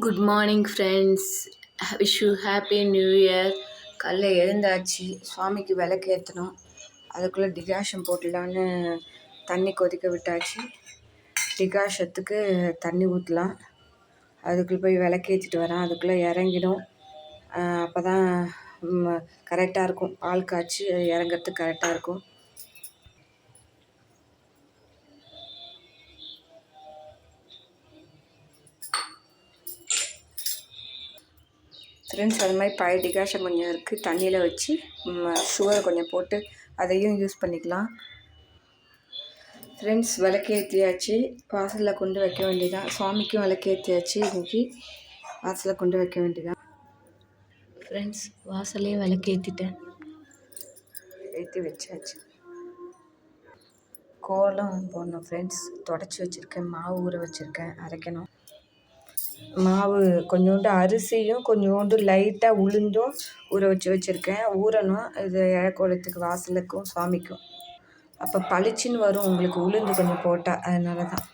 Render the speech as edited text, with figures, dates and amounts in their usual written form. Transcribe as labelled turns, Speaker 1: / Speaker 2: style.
Speaker 1: Good morning friends. Wish you happy new year. காலைல எழுந்தாச்சு, சுவாமிக்கு விளக்கு ஏற்றணும். அதுக்குள்ளே டிகாஷன் போட்டுடலான்னு தண்ணி கொதிக்க விட்டாச்சு. டிகாஷத்துக்கு தண்ணி ஊற்றலாம். அதுக்குள்ளே போய் விளக்கு ஏற்றிட்டு வரேன். அதுக்குள்ளே இறங்கிடும். அப்போ தான் கரெக்டாக இருக்கும். பால் காய்ச்சி இறங்கிறதுக்கு கரெக்டாக இருக்கும். ஃப்ரெண்ட்ஸ், அது மாதிரி பழைய டிகாஷன் கொஞ்சம் இருக்குது, தண்ணியில் வச்சு சுகரை கொஞ்சம் போட்டு அதையும் யூஸ் பண்ணிக்கலாம். ஃப்ரெண்ட்ஸ், விளக்கேற்றியாச்சு. வாசலில் கொண்டு வைக்க வேண்டியதான். சுவாமிக்கும் விளக்கேற்றியாச்சு. இன்றைக்கி வாசலில் கொண்டு வைக்க வேண்டியதான். ஃப்ரெண்ட்ஸ், வாசல்லே விளக்கேற்றிட்டேன். ஏற்றி வச்சாச்சு. கோலம் போடணும் ஃப்ரெண்ட்ஸ். தொடச்சி வச்சுருக்கேன். மாவு ஊற வச்சுருக்கேன், அரைக்கணும். மாவு கொஞ்சோண்டு அரிசியும் கொஞ்சோண்டு லைட்டாக உளுந்தும் ஊற வச்சுருக்கேன். ஊறணும். இது இழக்கோலத்துக்கு, வாசலுக்கும் சுவாமிக்கும். அப்போ பளிச்சுன்னு வரும் உங்களுக்கு உளுந்து கொஞ்சம் போட்டால். அதனால தான்